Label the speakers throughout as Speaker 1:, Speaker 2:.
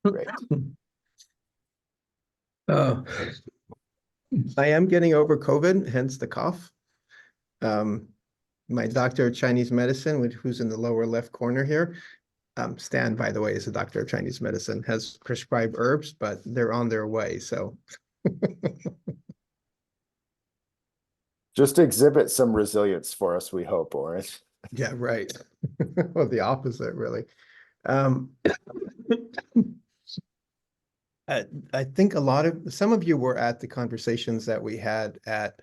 Speaker 1: Great.
Speaker 2: Uh, I am getting over COVID, hence the cough. My doctor of Chinese medicine, who's in the lower left corner here, Stan, by the way, is a doctor of Chinese medicine, has prescribed herbs, but they're on their way. So
Speaker 1: Just exhibit some resilience for us, we hope, Oren.
Speaker 2: yeah, right. Well, the opposite, really. Um, I think some of you were at the conversations that we had at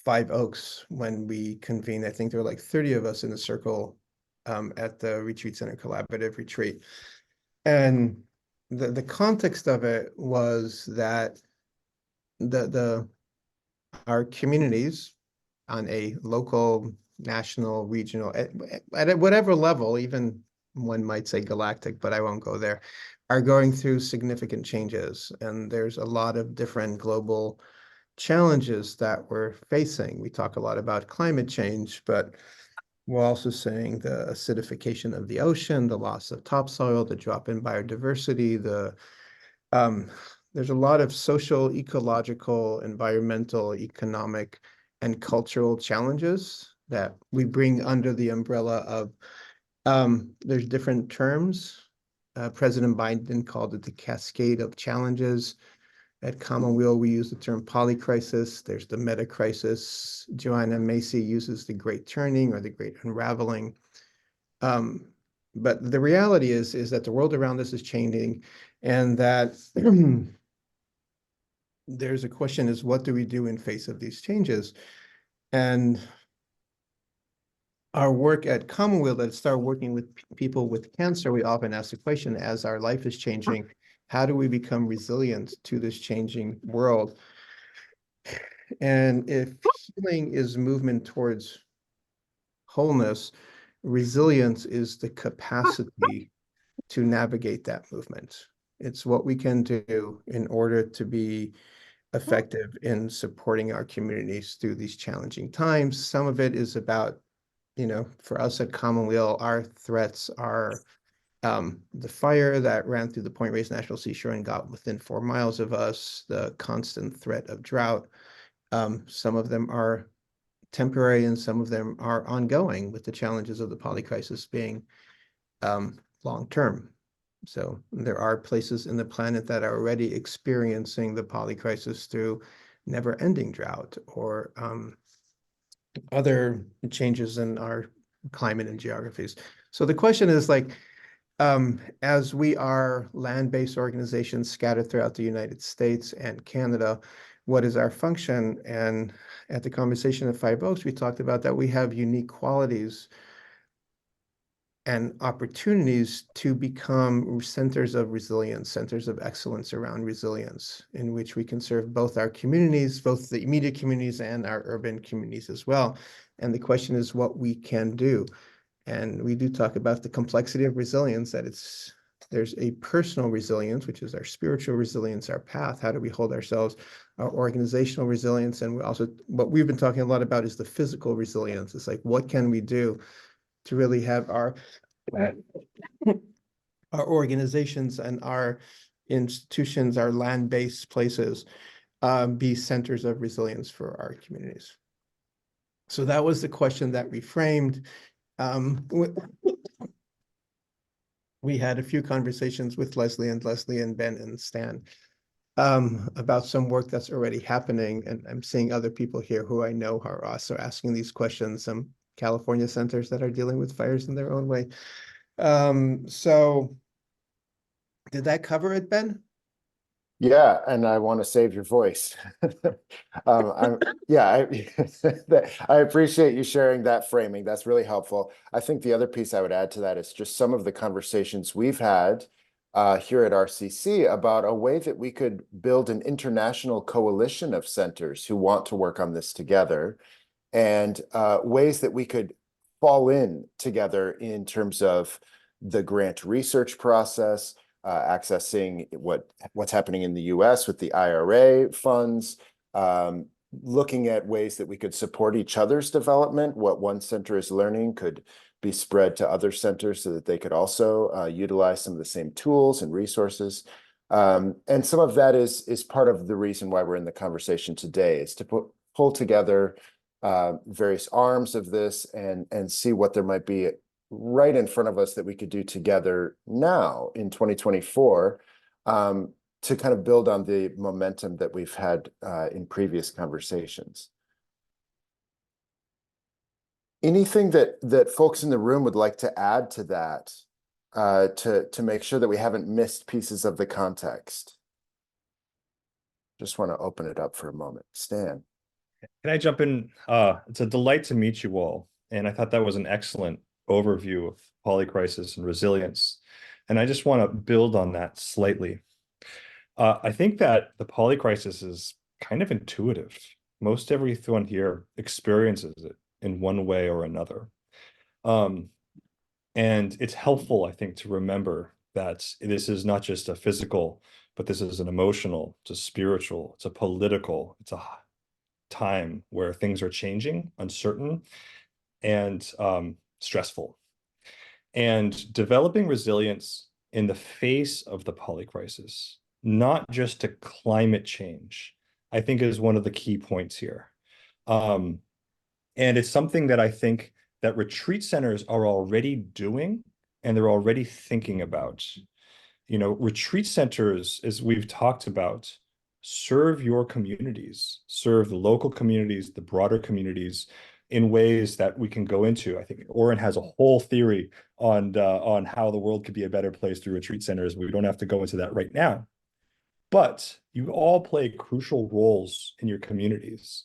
Speaker 2: Five Oaks when we convened. I think there were like 30 of us in a circle at the Retreat Center Collaborative Retreat. And the context of it was that the our communities on a local, national, regional, at whatever level, even one might say galactic, but I won't go there, are going through significant changes. And there's a lot of different global challenges that we're facing. We talk a lot about climate change, but we're also saying the acidification of the ocean, the loss of topsoil, the drop in biodiversity, um, there's a lot of social, ecological, environmental, economic, and cultural challenges that we bring under the umbrella of there's different terms. President Biden called it the cascade of challenges. At Commonweal, we use the term polycrisis. There's the meta crisis. Joanna Macy uses the great turning or the great unraveling. Um, but the reality is that the world around us is changing, and that there's a question is what do we do in face of these changes? And our work at Commonweal that started working with people with cancer, we often ask the question, as our life is changing, how do we become resilient to this changing world? And if healing is movement towards wholeness, resilience is the capacity to navigate that movement. It's what we can do in order to be effective in supporting our communities through these challenging times. Some of it is about, for us at Commonweal, our threats are the fire that ran through the Point Reyes National Seashore and got within 4 miles of us, the constant threat of drought. Some of them are temporary and some of them are ongoing, with the challenges of the polycrisis being long-term. So there are places in the planet that are already experiencing the polycrisis through never-ending drought or other changes in our climate and geographies. So the question is like, as we are land-based organizations scattered throughout the United States and Canada, what is our function? And at the conversation at Five Oaks, we talked about that we have unique qualities and opportunities to become centers of resilience, centers of excellence around resilience, in which we can serve both our communities, both the immediate communities and our urban communities as well. And the question is what we can do. And we do talk about the complexity of resilience, that there's a personal resilience, which is our spiritual resilience, our path. How do we hold ourselves? Our organizational resilience. And what we've been talking a lot about is the physical resilience. It's like, what can we do to really have our organizations and our institutions, our land-based places, be centers of resilience for our communities. So that was the question that we framed. We had a few conversations with Leslie and Ben and Stan about some work that's already happening. And I'm seeing other people here who I know are also asking these questions, some California centers that are dealing with fires in their own way. So did that cover it, Ben?
Speaker 1: Yeah, and I want to save your voice. I appreciate you sharing that framing. That's really helpful. I think the other piece I would add to that is just some of the conversations we've had here at RCC about a way that we could build an international coalition of centers who want to work on this together, and ways that we could fall in together in terms of the grant research process, accessing what's happening in the US with the IRA funds, looking at ways that we could support each other's development. What one center is learning could be spread to other centers so that they could also utilize some of the same tools and resources. And some of that is part of the reason why we're in the conversation today, is to pull together various arms of this and see what there might be right in front of us that we could do together now in 2024 to kind of build on the momentum that we've had in previous conversations. Anything that folks in the room would like to add to that to make sure that we haven't missed pieces of the context? Just want to open it up for a moment. Stan.
Speaker 3: Can I jump in? It's a delight to meet you all. And I thought that was an excellent overview of polycrisis and resilience. And I just want to build on that slightly. I think that the polycrisis is kind of intuitive. Most everyone here experiences it in one way or another. And it's helpful, I think, to remember that this is not just a physical, but this is an emotional, it's a spiritual, it's a political, it's a time where things are changing, uncertain, and stressful. And developing resilience in the face of the polycrisis, not just to climate change, I think is one of the key points here. And it's something that I think that retreat centers are already doing and they're already thinking about. You know, retreat centers, as we've talked about, serve your communities, serve the local communities, the broader communities in ways that we can go into. I think Oren has a whole theory on how the world could be a better place through retreat centers. We don't have to go into that right now. But you all play crucial roles in your communities.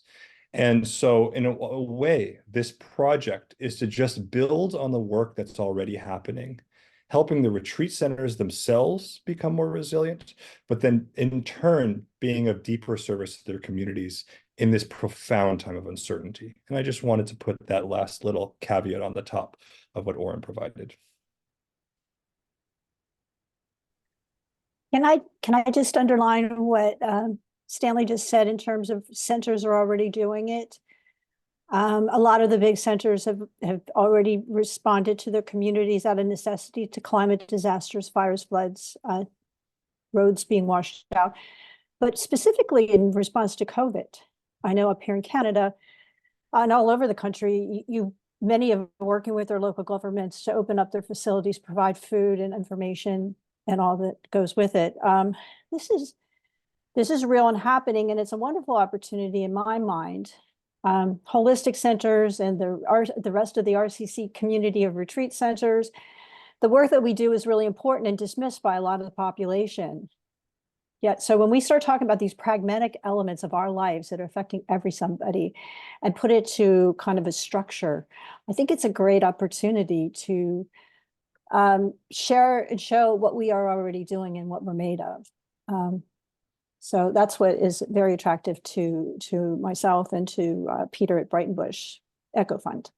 Speaker 3: And so in a way, this project is to just build on the work that's already happening, helping the retreat centers themselves become more resilient, but then in turn, being of deeper service to their communities in this profound time of uncertainty. And I just wanted to put that last little caveat on the top of what Oren provided.
Speaker 4: Can I just underline what Stanley just said in terms of centers are already doing it? A lot of the big centers have already responded to their communities out of necessity to climate disasters, fires, floods, roads being washed out. But specifically in response to COVID, I know up here in Canada and all over the country, many are working with their local governments to open up their facilities, provide food and information and all that goes with it. This is real and happening, and it's a wonderful opportunity in my mind. Holistic centers and the rest of the RCC community of retreat centers, the work that we do is really important and dismissed by a lot of the population. Yet, so when we start talking about these pragmatic elements of our lives that are affecting somebody and put it to kind of a structure, I think it's a great opportunity to share and show what we are already doing and what we're made of. So that's what is very attractive to myself and to Peter at Brighton Bush Eco Fund.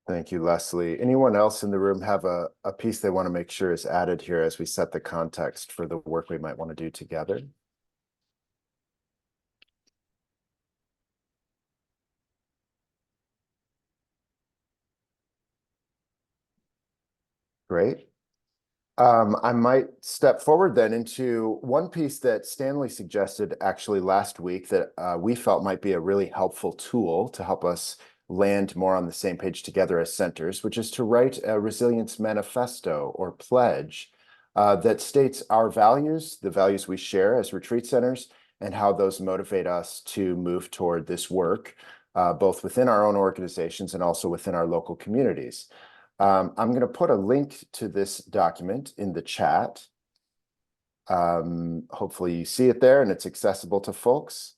Speaker 1: Thank you, Leslie. Anyone else in the room have a piece they want to make sure is added here as we set the context for the work we might want to do together? Great. I might step forward then into one piece that Stanley suggested actually last week that we felt might be a really helpful tool to help us land more on the same page together as centers, which is to write a resilience manifesto or pledge that states our values, the values we share as retreat centers, and how those motivate us to move toward this work, both within our own organizations and also within our local communities. I'm going to put a link to this document in the chat. Hopefully you see it there and it's accessible to folks.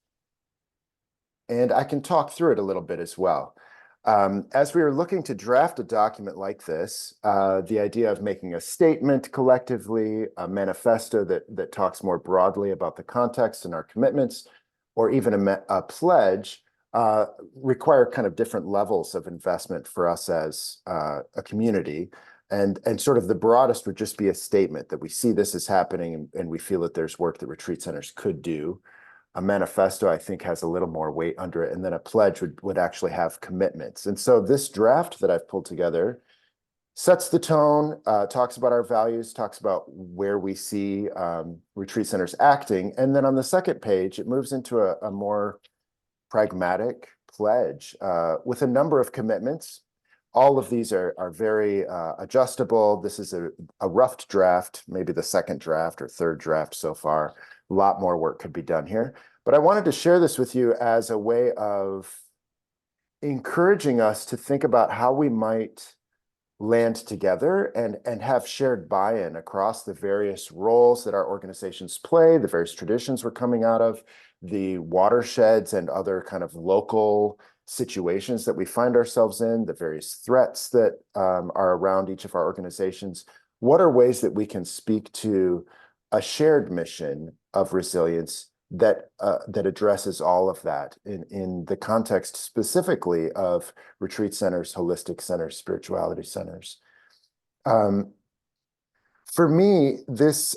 Speaker 1: And I can talk through it a little bit as well. As we were looking to draft a document like this, the idea of making a statement collectively, a manifesto that talks more broadly about the context and our commitments, or even a pledge, require kind of different levels of investment for us as a community. And sort of the broadest would just be a statement that we see this is happening and we feel that there's work that retreat centers could do. A manifesto, I think, has a little more weight under it, and then a pledge would actually have commitments. And so this draft that I've pulled together sets the tone, talks about our values, talks about where we see retreat centers acting. And then on the second page, it moves into a more pragmatic pledge with a number of commitments. All of these are very adjustable. This is a rough draft, maybe the second draft or third draft so far. A lot more work could be done here. But I wanted to share this with you as a way of encouraging us to think about how we might land together and have shared buy-in across the various roles that our organizations play, the various traditions we're coming out of, the watersheds and other kind of local situations that we find ourselves in, the various threats that are around each of our organizations. What are ways that we can speak to a shared mission of resilience that addresses all of that in the context specifically of retreat centers, holistic centers, spirituality centers? For me, this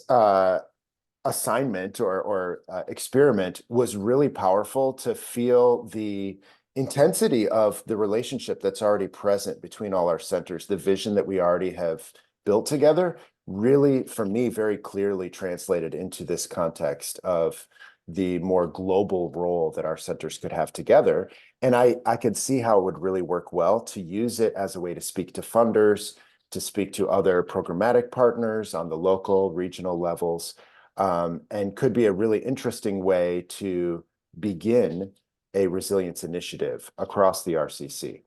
Speaker 1: assignment or experiment was really powerful to feel the intensity of the relationship that's already present between all our centers, the vision that we already have built together, really, for me, very clearly translated into this context of the more global role that our centers could have together. And I could see how it would really work well to use it as a way to speak to funders, to speak to other programmatic partners on the local, regional levels, and could be a really interesting way to begin a resilience initiative across the RCC.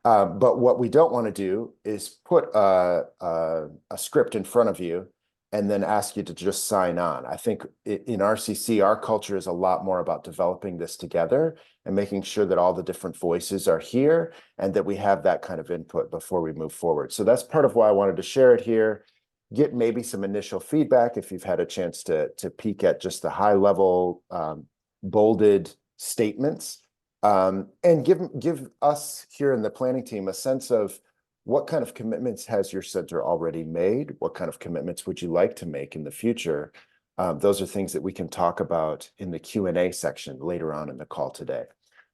Speaker 1: But what we don't want to do is put a script in front of you and then ask you to just sign on. I think in RCC, our culture is a lot more about developing this together and making sure that all the different voices are here and that we have that kind of input before we move forward. So that's part of why I wanted to share it here, get maybe some initial feedback if you've had a chance to peek at just the high level bolded statements, and give us here in the planning team a sense of what kind of commitments has your center already made? What kind of commitments would you like to make in the future? Those are things that we can talk about in the Q&A section later on in the call today.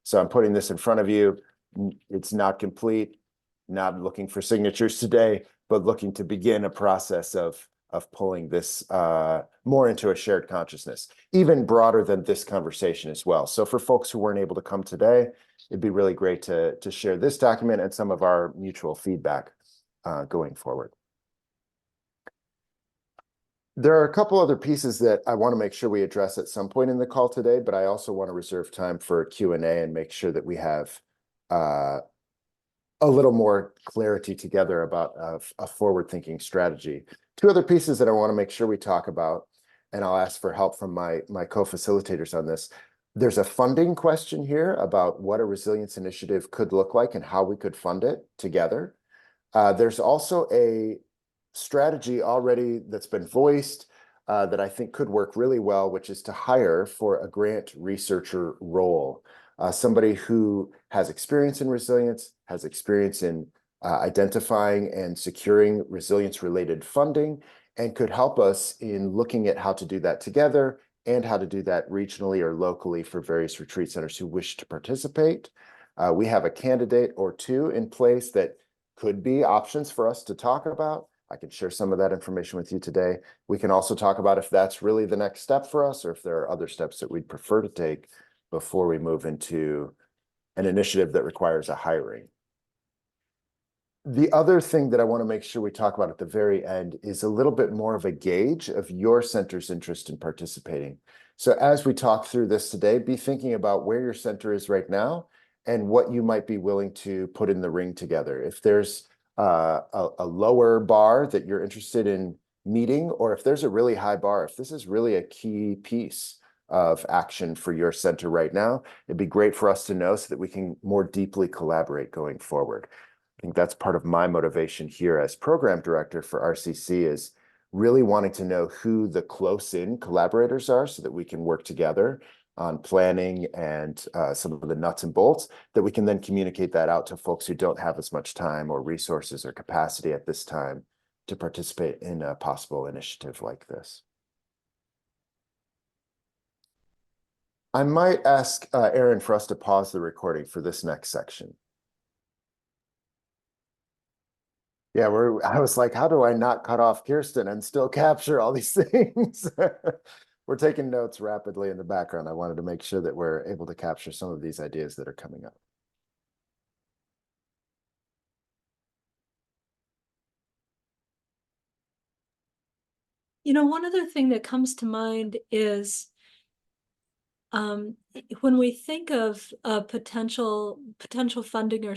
Speaker 1: So I'm putting this in front of you. It's not complete, not looking for signatures today, but looking to begin a process of pulling this more into a shared consciousness, even broader than this conversation as well. So for folks who weren't able to come today, it'd be really great to share this document and some of our mutual feedback going forward. There are a couple other pieces that I want to make sure we address at some point in the call today, but I also want to reserve time for Q&A and make sure that we have a little more clarity together about a forward-thinking strategy. Two other pieces that I want to make sure we talk about, and I'll ask for help from my co-facilitators on this. There's a funding question here about what a resilience initiative could look like and how we could fund it together. There's also a strategy already that's been voiced that I think could work really well, which is to hire for a grant researcher role. Somebody who has experience in resilience, has experience in identifying and securing resilience-related funding, and could help us in looking at how to do that together and how to do that regionally or locally for various retreat centers who wish to participate. We have a candidate or two in place that could be options for us to talk about. I can share some of that information with you today. We can also talk about if that's really the next step for us or if there are other steps that we'd prefer to take before we move into an initiative that requires a hiring. The other thing that I want to make sure we talk about at the very end is a little bit more of a gauge of your center's interest in participating. So as we talk through this today, be thinking about where your center is right now and what you might be willing to put in the ring together. If there's a lower bar that you're interested in meeting, or if there's a really high bar, if this is really a key piece of action for your center right now, it'd be great for us to know so that we can more deeply collaborate going forward. I think that's part of my motivation here as program director for RCC is really wanting to know who the close-in collaborators are so that we can work together on planning and some of the nuts and bolts that we can then communicate that out to folks who don't have as much time or resources or capacity at this time to participate in a possible initiative like this. I might ask Aaron for us to pause the recording for this next section. Yeah, I was like, how do I not cut off Kirsten and still capture all these things? We're taking notes rapidly in the background. I wanted to make sure that we're able to capture some of these ideas that are coming up.
Speaker 5: You know, one other thing that comes to mind is when we think of potential funding or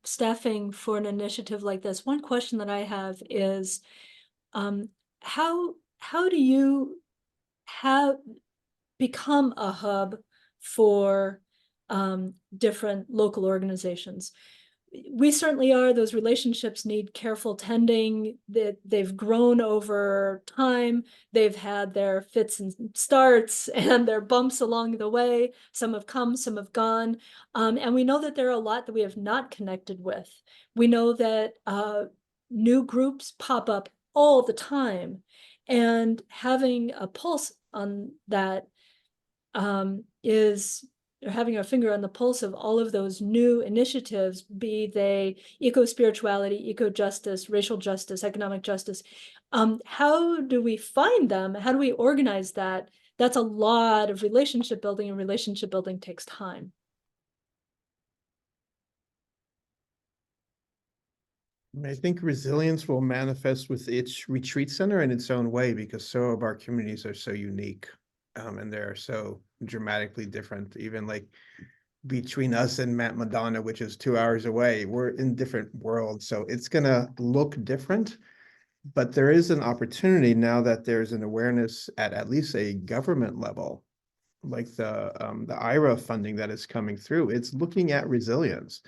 Speaker 5: staffing for an initiative like this, one question that I have is how do you become a hub for different local organizations? We certainly are. Those relationships need careful tending. That they've grown over time. They've had their fits and starts and their bumps along the way. Some have come, some have gone. And we know that there are a lot that we have not connected with. We know that new groups pop up all the time. And having a pulse on that is having our finger on the pulse of all of those new initiatives, be they eco-spirituality, eco-justice, racial justice, economic justice. How do we find them? How do we organize that? That's a lot of relationship building, and relationship building takes time.
Speaker 2: I think resilience will manifest with each retreat center in its own way, because so of our communities are so unique, and they're so dramatically different. Even like between us and Mount Madonna, which is 2 hours away, we're in different worlds. So it's gonna look different, but there is an opportunity now that there's an awareness at least a government level, like the IRA funding that is coming through. It's looking at resilience.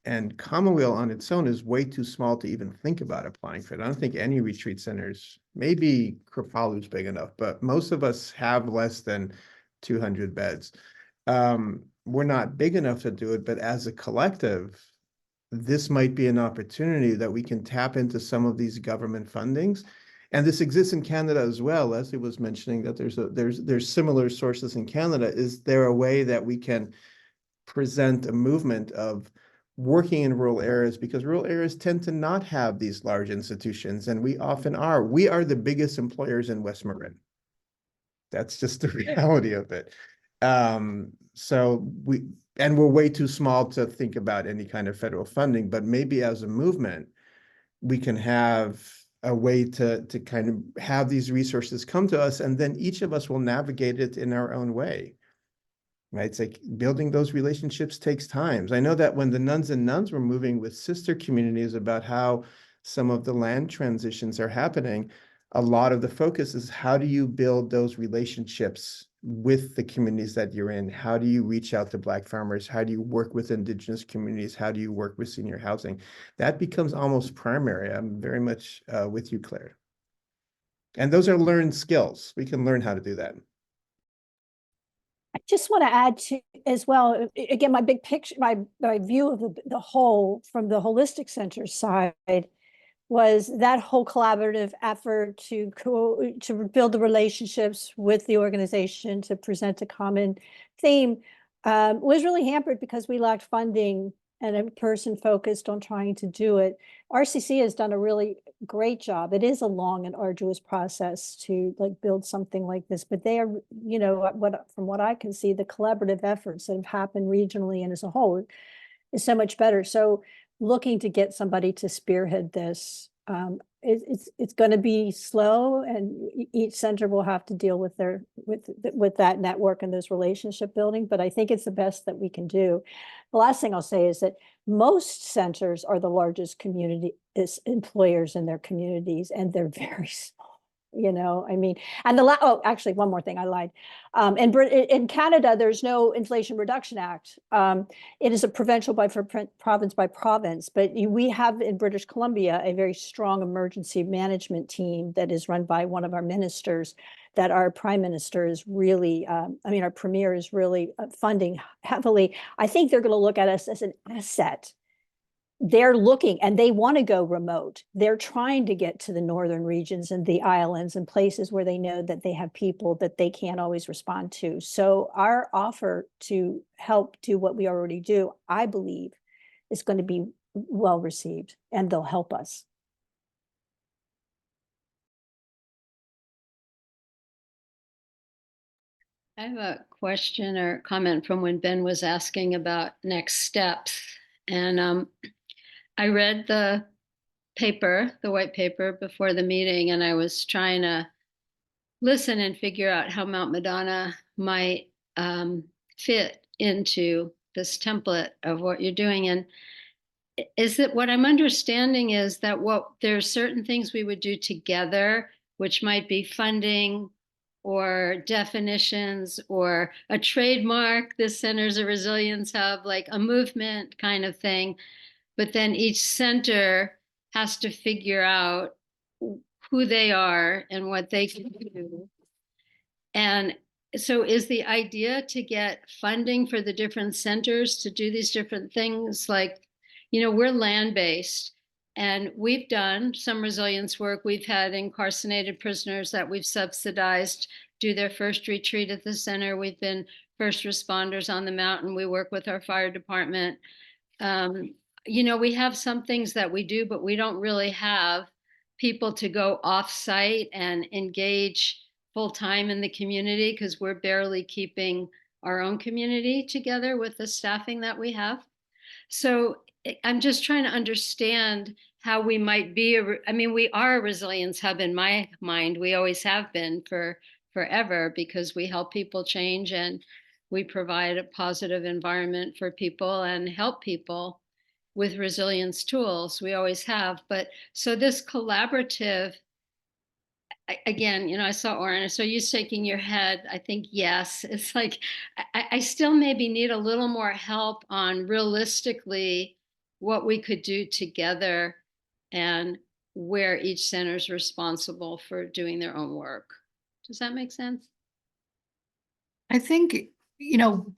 Speaker 2: And Commonweal on its own is way too small to even think about applying for it. I don't think any retreat centers, maybe Kripalu's big enough, but most of us have less than 200 beds. We're not big enough to do it, but as a collective, this might be an opportunity that we can tap into some of these government fundings. And this exists in Canada as well. Leslie was mentioning that there's similar sources in Canada. Is there a way that we can present a movement of working in rural areas, because rural areas tend to not have these large institutions, and we often are. We are the biggest employers in West Marin. That's just the reality of it. So we're way too small to think about any kind of federal funding, but maybe as a movement, we can have a way to kind of have these resources come to us, and then each of us will navigate it in our own way. Right? It's like building those relationships takes time. I know that when the nuns and nuns were moving with sister communities about how some of the land transitions are happening, a lot of the focus is how do you build those relationships with the communities that you're in? How do you reach out to Black farmers? How do you work with Indigenous communities? How do you work with senior housing? That becomes almost primary. I'm very much with you, Claire. And those are learned skills. We can learn how to do that.
Speaker 4: I just want to add to as well, again, my big picture, my view of the whole from the holistic center side was that whole collaborative effort to build the relationships with the organization to present a common theme was really hampered because we lacked funding and a person focused on trying to do it. RCC has done a really great job. It is a long and arduous process to like build something like this, but they are, you know, from what I can see, the collaborative efforts that have happened regionally and as a whole is so much better. So looking to get somebody to spearhead this, it's going to be slow, and each center will have to deal with with that network and those relationship building. But I think it's the best that we can do. The last thing I'll say is that most centers are the largest community employers in their communities, and they're very small. You know, I mean, and oh, actually, one more thing, I lied. In Canada, there's no Inflation Reduction Act. It is a provincial province by province, but we have in British Columbia a very strong emergency management team that is run by one of our ministers that our prime minister is really, our premier is really funding heavily. I think they're going to look at us as an asset they're looking and they want to go remote. They're trying to get to the northern regions and the islands and places where they know that they have people that they can't always respond to. So our offer to help do what we already do, I believe, is going to be well received, and they'll help us.
Speaker 6: I have a question or comment from when Ben was asking about next steps. And I read the paper, the white paper before the meeting, and I was trying to listen and figure out how Mount Madonna might fit into this template of what you're doing. And is that what I'm understanding is that there are certain things we would do together, which might be funding or definitions or a trademark. This center's a resilience hub, like a movement kind of thing. But then each center has to figure out who they are and what they can do. And so is the idea to get funding for the different centers to do these different things? Like, we're land-based and we've done some resilience work. We've had incarcerated prisoners that we've subsidized do their first retreat at the center. We've been first responders on the mountain. We work with our fire department. We have some things that we do, but we don't really have people to go off-site and engage full-time in the community because we're barely keeping our own community together with the staffing that we have. So I'm just trying to understand how we might be. We are a resilience hub in my mind. We always have been forever because we help people change and we provide a positive environment for people and help people with resilience tools. We always have. But so this collaborative, again, I saw Oren, so you shaking your head. I think yes. It's like I still maybe need a little more help on realistically what we could do together and where each center is responsible for doing their own work. Does that make sense?
Speaker 7: I think,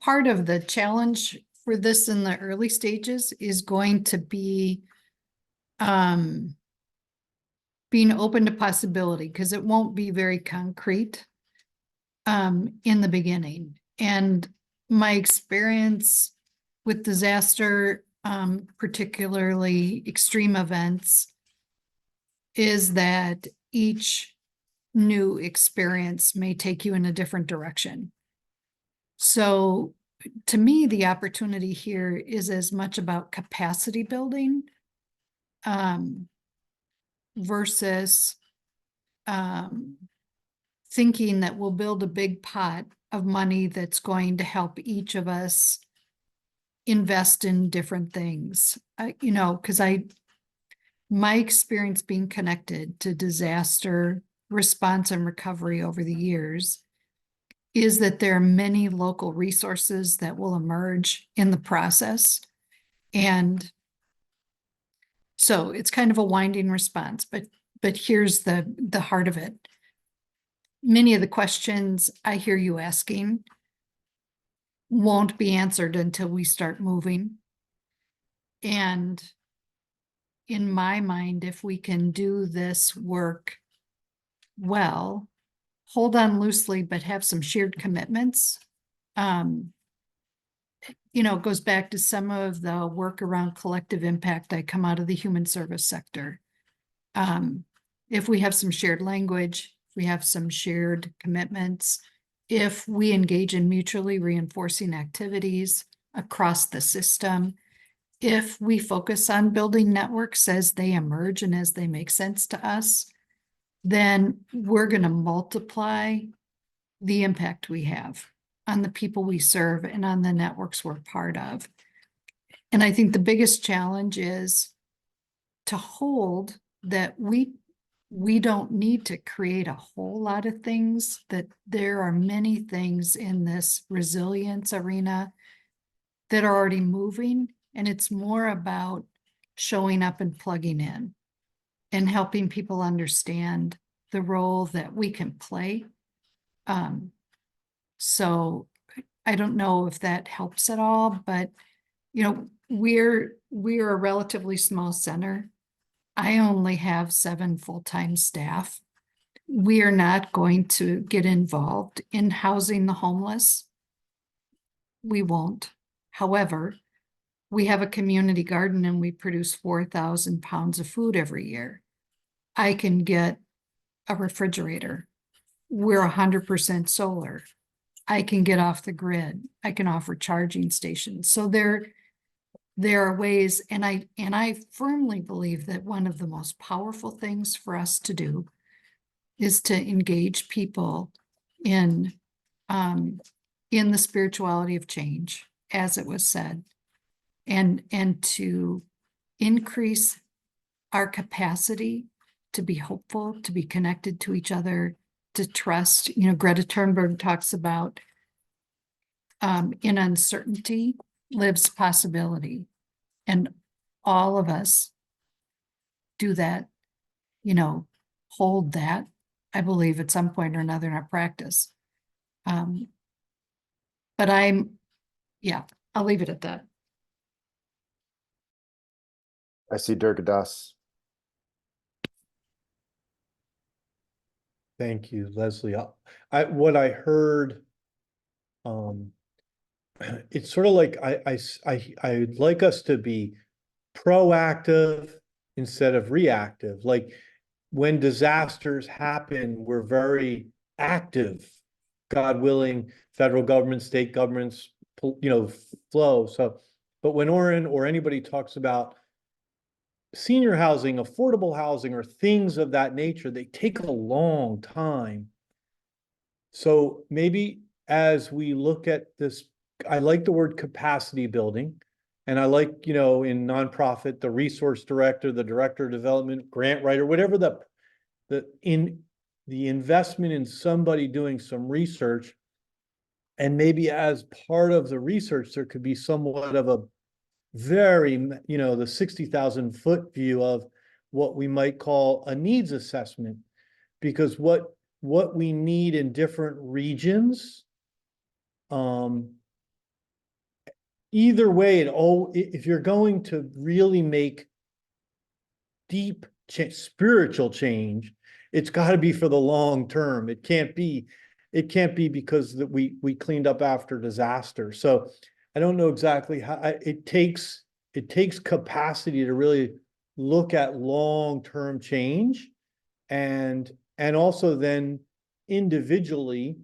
Speaker 7: part of the challenge for this in the early stages is going to be being open to possibility, because it won't be very concrete in the beginning. And my experience with disaster, particularly extreme events, is that each new experience may take you in a different direction. So to me, the opportunity here is as much about capacity building versus thinking that we'll build a big pot of money that's going to help each of us invest in different things. Because my experience being connected to disaster response and recovery over the years is that there are many local resources that will emerge in the process. And so it's kind of a winding response, but here's the heart of it. Many of the questions I hear you asking won't be answered until we start moving. And in my mind, if we can do this work well, hold on loosely, but have some shared commitments. It goes back to some of the work around collective impact. I come out of the human service sector. If we have some shared language, if we have some shared commitments, if we engage in mutually reinforcing activities across the system, if we focus on building networks as they emerge and as they make sense to us, then we're going to multiply the impact we have on the people we serve and on the networks we're part of. And I think the biggest challenge is to hold that we don't need to create a whole lot of things, that there are many things in this resilience arena that are already moving, and it's more about showing up and plugging in and helping people understand the role that we can play. So I don't know if that helps at all, but you know, we're a relatively small center. I only have 7 full-time staff. We are not going to get involved in housing the homeless. We won't. However, we have a community garden and we produce 4,000 pounds of food every year. I can get a refrigerator. We're 100% solar. I can get off the grid. I can offer charging stations. So there are ways, and I firmly believe that one of the most powerful things for us to do is to engage people in the spirituality of change, as it was said, and to increase our capacity to be hopeful, to be connected to each other, to trust. You know, Greta Thunberg talks about in uncertainty lives possibility. And all of us do that, you know, hold that, I believe, at some point or another in our practice. But I'll leave it at that.
Speaker 1: I see Durgadas.
Speaker 8: Thank you, Leslie. What I heard, it's sort of like I'd like us to be proactive instead of reactive. Like when disasters happen, we're very active, God willing, federal government, state governments, you know, flow. So, but when Oren or anybody talks about senior housing, affordable housing, or things of that nature, they take a long time. So maybe as we look at this, I like the word capacity building. And I like, you know, in nonprofit, the resource director, the director of development, grant writer, whatever the investment in somebody doing some research. And maybe as part of the research, there could be somewhat of a very, you know, the 60,000 foot view of what we might call a needs assessment, because what we need in different regions, either way, if you're going to really make deep spiritual change, it's got to be for the long term. It can't be because that we cleaned up after disaster. So I don't know exactly how it takes capacity to really look at long-term change, and also then individually,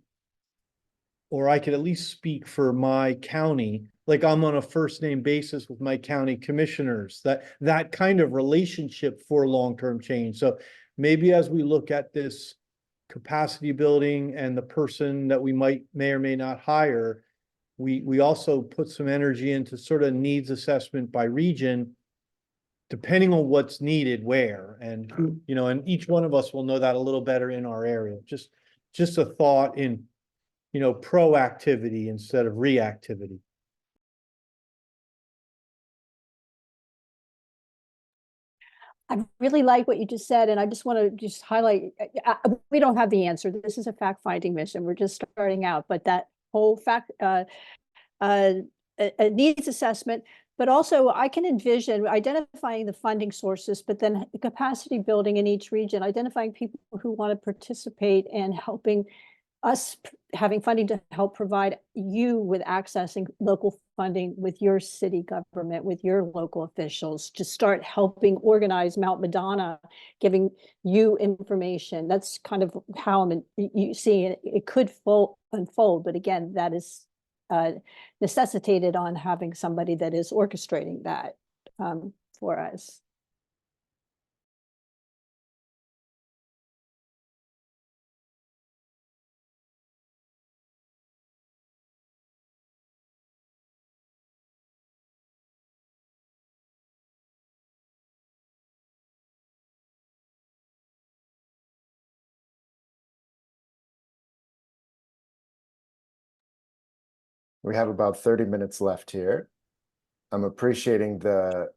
Speaker 8: or I could at least speak for my county, like I'm on a first name basis with my county commissioners, that kind of relationship for long-term change. So maybe as we look at this capacity building and the person that we may or may not hire, we also put some energy into sort of needs assessment by region, depending on what's needed where. And, you know, and each one of us will know that a little better in our area. Just a thought in, you know, proactivity instead of reactivity.
Speaker 4: I really like what you just said, and I just want to just highlight, we don't have the answer. This is a fact-finding mission. We're just starting out, but that whole a needs assessment, but also I can envision identifying the funding sources, but then capacity building in each region, identifying people who want to participate and helping us having funding to help provide you with accessing local funding with your city government, with your local officials, to start helping organize Mount Madonna, giving you information. That's kind of how you see it. It could unfold, but again, that is necessitated on having somebody that is orchestrating that for us.
Speaker 1: We have about 30 minutes left here. I'm appreciating the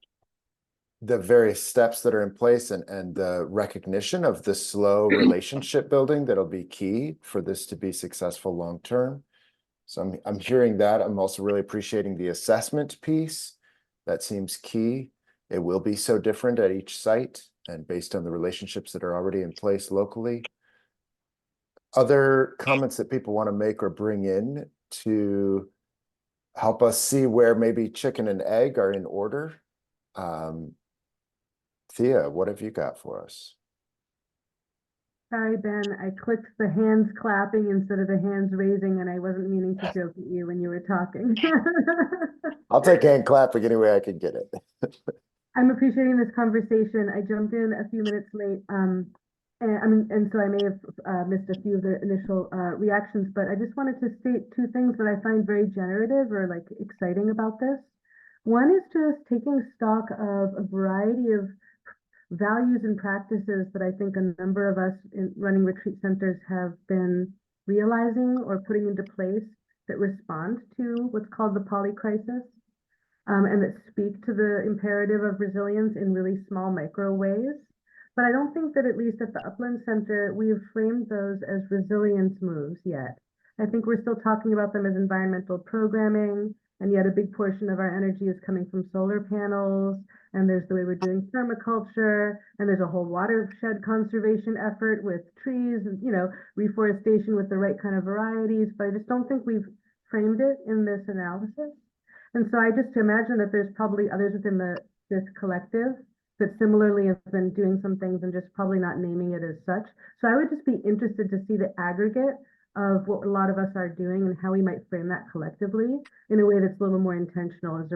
Speaker 1: various steps that are in place and the recognition of the slow relationship building that'll be key for this to be successful long term. So I'm hearing that. I'm also really appreciating the assessment piece That seems key. It will be so different at each site and based on the relationships that are already in place locally. Other comments that people want to make or bring in to help us see where maybe chicken and egg are in order? Thea, what have you got for us?
Speaker 9: Sorry, Ben, I clicked the hands clapping instead of the hands raising, and I wasn't meaning to joke at you when you were talking.
Speaker 1: I'll take hand clapping any way I can get it.
Speaker 9: I'm appreciating this conversation. I jumped in a few minutes late, and so I may have missed a few of the initial reactions, but I just wanted to state two things that I find very generative or like exciting about this. One is just taking stock of a variety of values and practices that I think a number of us in running retreat centers have been realizing or putting into place that respond to what's called the polycrisis, and that speak to the imperative of resilience in really small micro ways. But I don't think that at least at the Upland Center, we have framed those as resilience moves yet. I think we're still talking about them as environmental programming, and yet a big portion of our energy is coming from solar panels, and there's the way we're doing permaculture, and there's a whole watershed conservation effort with trees and, you know, reforestation with the right kind of varieties, but I just don't think we've framed it in this analysis. And so I just imagine that there's probably others within this collective that similarly have been doing some things and just probably not naming it as such. So I would just be interested to see the aggregate of what a lot of us are doing and how we might frame that collectively in a way that's a little more intentional as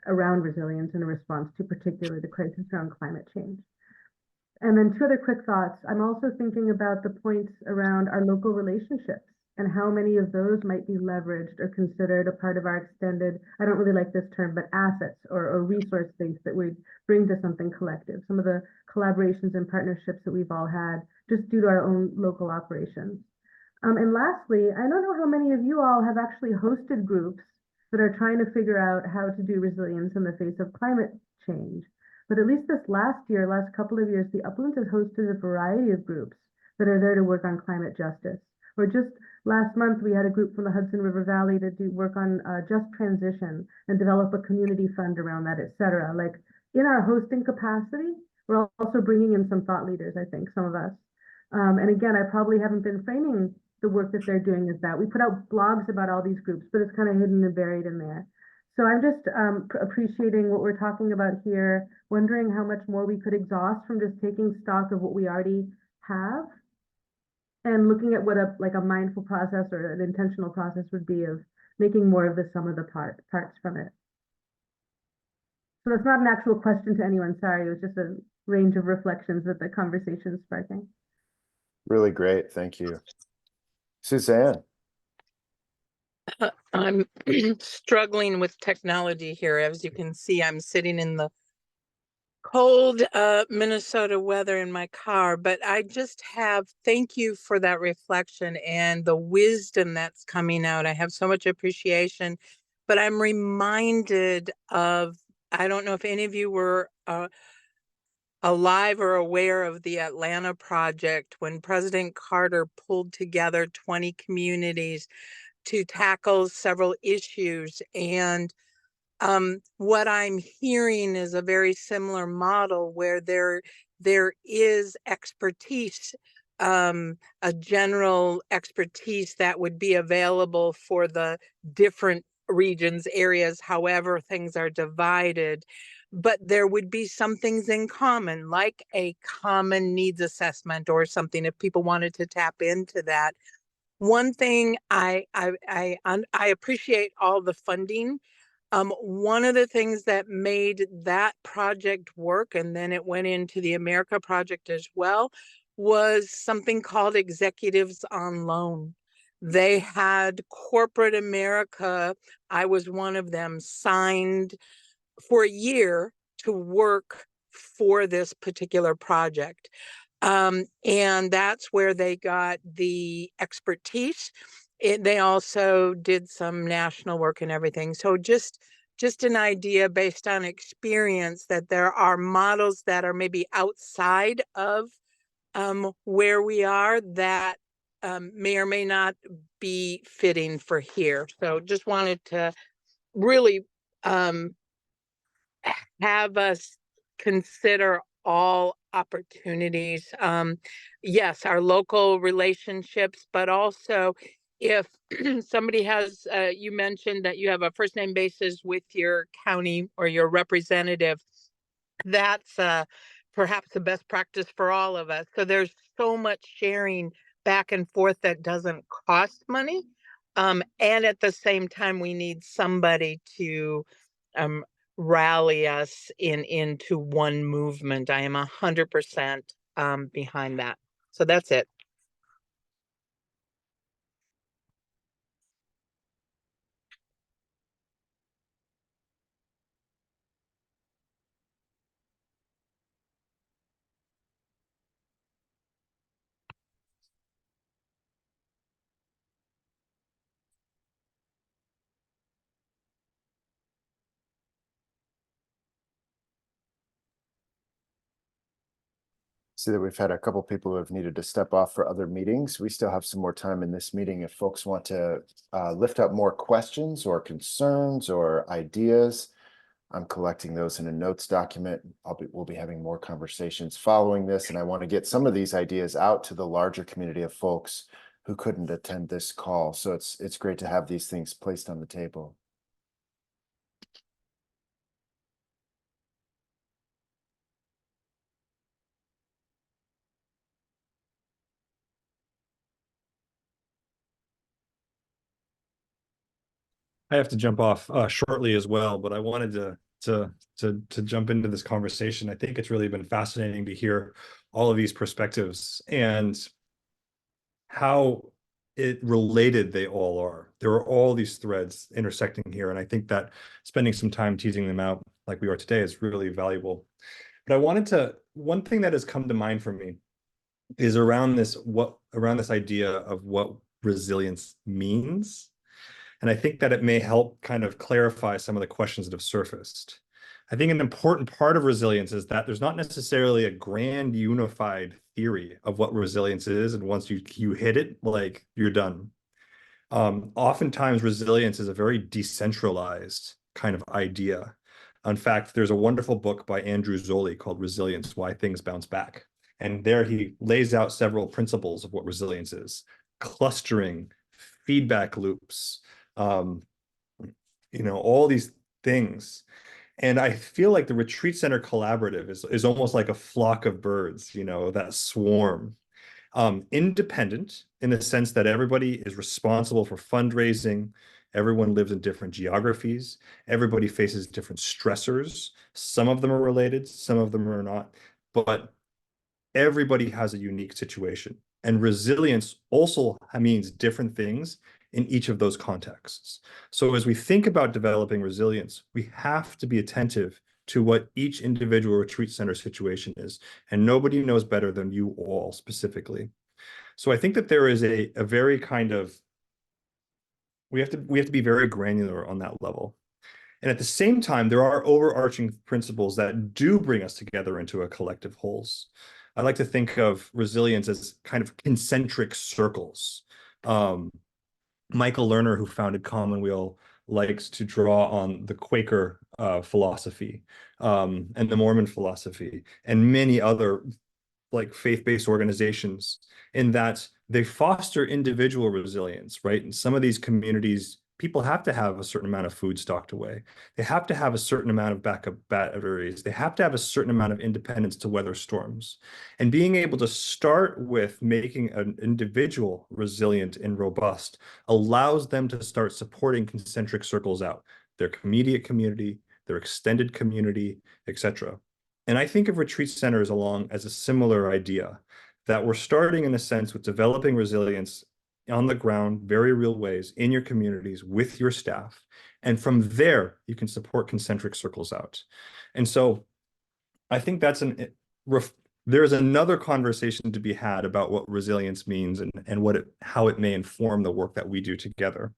Speaker 9: around resilience in a response to particularly the crisis around climate change. And then two other quick thoughts. I'm also thinking about the points around our local relationships and how many of those might be leveraged or considered a part of our extended, I don't really like this term, but assets or resource base that we bring to something collective. Some of the collaborations and partnerships that we've all had just due to our own local operations. And lastly, I don't know how many of you all have actually hosted groups that are trying to figure out how to do resilience in the face of climate change. But at least this last couple of years, the Uplands has hosted a variety of groups that are there to work on climate justice. Or just last month, we had a group from the Hudson River Valley to do work on just transition and develop a community fund around that, et cetera. Like in our hosting capacity, we're also bringing in some thought leaders, I think, some of us. And again, I probably haven't been framing the work that they're doing as that. We put out blogs about all these groups, but it's kind of hidden and buried in there. So I'm just appreciating what we're talking about here, wondering how much more we could exhaust from just taking stock of what we already have and looking at what a mindful process or an intentional process would be of making more of the sum of the parts from it. So that's not an actual question to anyone, sorry, it was just a range of reflections that the conversation is sparking.
Speaker 1: Really great, thank you. Suzanne.
Speaker 10: I'm struggling with technology here. As you can see, I'm sitting in the cold Minnesota weather in my car, but I just thank you for that reflection and the wisdom that's coming out. I have so much appreciation, but I'm reminded of, I don't know if any of you were alive or aware of the Atlanta project when President Carter pulled together 20 communities to tackle several issues. And what I'm hearing is a very similar model where there is expertise, a general expertise that would be available for the different regions, areas, however things are divided. But there would be some things in common, like a common needs assessment or something if people wanted to tap into that. One thing I appreciate all the funding. One of the things that made that project work, and then it went into the America project as well, was something called Executives on Loan. They had corporate America, I was one of them, signed for a year to work for this particular project. And that's where they got the expertise. They also did some national work and everything. So just an idea based on experience that there are models that are maybe outside of where we are that may or may not be fitting for here. So just wanted to really have us consider all opportunities. Yes, our local relationships, but also if somebody has, you mentioned that you have a first name basis with your county or your representative, that's perhaps the best practice for all of us. So there's so much sharing back and forth that doesn't cost money. And at the same time, we need somebody to um, rally us into one movement. I am 100% behind that. So that's it.
Speaker 1: See that we've had a couple people who have needed to step off for other meetings. We still have some more time in this meeting if folks want to lift up more questions or concerns or ideas. I'm collecting those in a notes document. We'll be having more conversations following this, and I want to get some of these ideas out to the larger community of folks who couldn't attend this call. So it's great to have these things placed on the table.
Speaker 3: I have to jump off shortly as well, but I wanted to jump into this conversation. I think it's really been fascinating to hear all of these perspectives and how related they all are. There are all these threads intersecting here, and I think that spending some time teasing them out like we are today is really valuable. But one thing that has come to mind for me is around this idea of what resilience means. And I think that it may help kind of clarify some of the questions that have surfaced. I think an important part of resilience is that there's not necessarily a grand unified theory of what resilience is. And once you hit it, like, you're done. Oftentimes resilience is a very decentralized kind of idea. In fact, there's a wonderful book by Andrew Zolli called Resilience: Why Things Bounce Back. And there he lays out several principles of what resilience is: clustering, feedback loops, all these things. And I feel like the Retreat Center Collaborative is almost like a flock of birds, that swarm. Independent in the sense that everybody is responsible for fundraising. Everyone lives in different geographies. Everybody faces different stressors. Some of them are related, some of them are not, but everybody has a unique situation. And resilience also means different things in each of those contexts. So as we think about developing resilience, we have to be attentive to what each individual retreat center situation is. And nobody knows better than you all specifically. So I think that there is a very kind of, we have to be very granular on that level. And at the same time, there are overarching principles that do bring us together into a collective wholes. I like to think of resilience as kind of concentric circles. Michael Lerner, who founded Commonweal, likes to draw on the Quaker philosophy and the Mormon philosophy and many other like faith-based organizations, in that they foster individual resilience, right? In some of these communities, people have to have a certain amount of food stocked away. They have to have a certain amount of backup batteries. They have to have a certain amount of independence to weather storms. And being able to start with making an individual resilient and robust allows them to start supporting concentric circles out, their immediate community, their extended community, etc. And I think of retreat centers along as a similar idea, that we're starting in a sense with developing resilience on the ground, very real ways in your communities with your staff. And from there, you can support concentric circles out. And so I think there's another conversation to be had about what resilience means and how it may inform the work that we do together.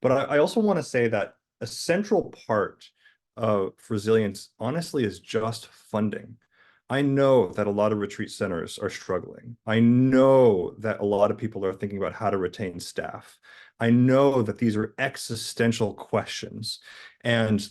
Speaker 3: But I also want to say that a central part of resilience, honestly, is just funding. I know that a lot of retreat centers are struggling. I know that a lot of people are thinking about how to retain staff. I know that these are existential questions, and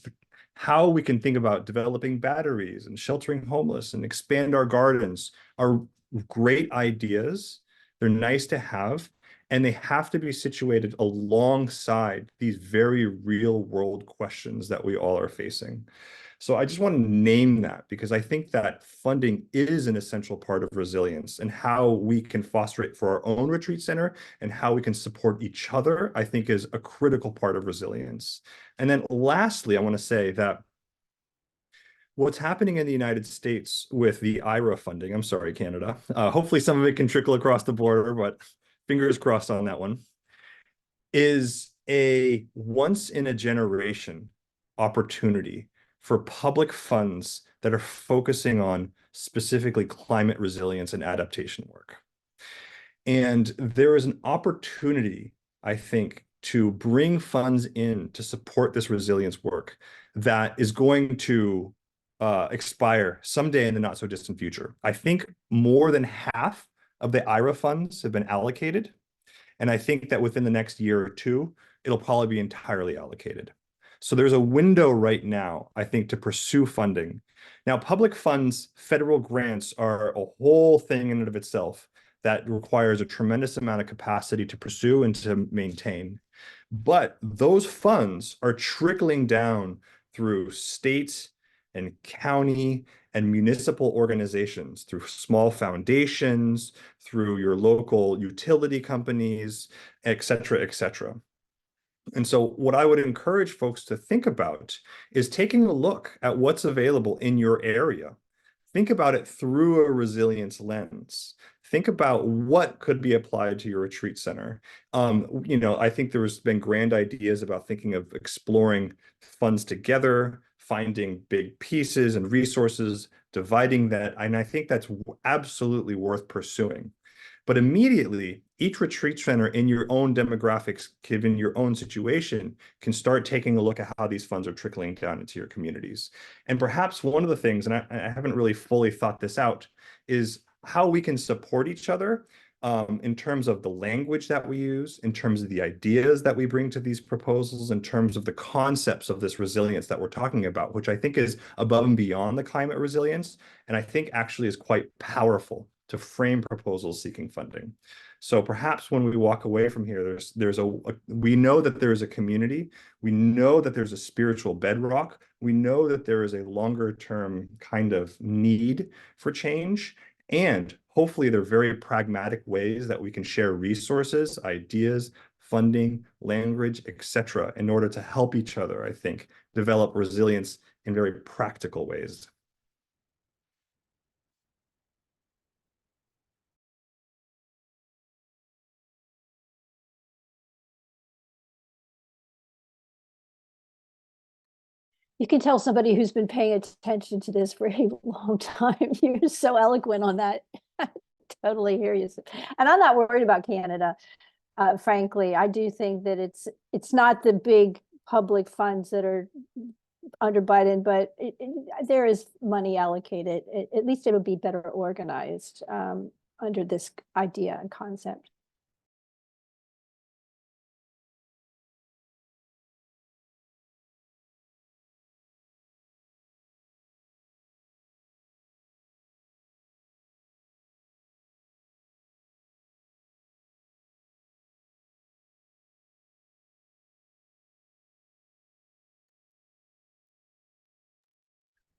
Speaker 3: how we can think about developing batteries and sheltering homeless and expand our gardens are great ideas. They're nice to have, and they have to be situated alongside these very real world questions that we all are facing. So I just want to name that because I think that funding is an essential part of resilience, and how we can foster it for our own retreat center and how we can support each other, I think, is a critical part of resilience. And then lastly, I want to say that what's happening in the United States with the IRA funding, I'm sorry, Canada, hopefully some of it can trickle across the border, but fingers crossed on that one, is a once in a generation opportunity for public funds that are focusing on specifically climate resilience and adaptation work. And there is an opportunity, I think, to bring funds in to support this resilience work that is going to expire someday in the not so distant future. I think more than half of the IRA funds have been allocated. And I think that within the next year or two, it'll probably be entirely allocated. So there's a window right now, I think, to pursue funding. Now, public funds, federal grants are a whole thing in and of itself that requires a tremendous amount of capacity to pursue and to maintain. But those funds are trickling down through state and county and municipal organizations, through small foundations, through your local utility companies, et cetera, et cetera. And so what I would encourage folks to think about is taking a look at what's available in your area. Think about it through a resilience lens. Think about what could be applied to your retreat center. I think there's been grand ideas about thinking of exploring funds together, finding big pieces and resources, dividing that. And I think that's absolutely worth pursuing. But immediately, each retreat center in your own demographics, given your own situation, can start taking a look at how these funds are trickling down into your communities. And perhaps one of the things, and I haven't really fully thought this out, is how we can support each other in terms of the language that we use, in terms of the ideas that we bring to these proposals, in terms of the concepts of this resilience that we're talking about, which I think is above and beyond the climate resilience, and I think actually is quite powerful to frame proposals seeking funding. So perhaps when we walk away from here, we know that there is a community, we know that there's a spiritual bedrock, we know that there is a longer term kind of need for change, and hopefully there are very pragmatic ways that we can share resources, ideas, funding, language, etc., in order to help each other, I think, develop resilience in very practical ways.
Speaker 4: You can tell somebody who's been paying attention to this for a long time. You're so eloquent on that. I totally hear you. And I'm not worried about Canada. Frankly, I do think that it's not the big public funds that are under Biden, but there is money allocated. At least it'll be better organized under this idea and concept.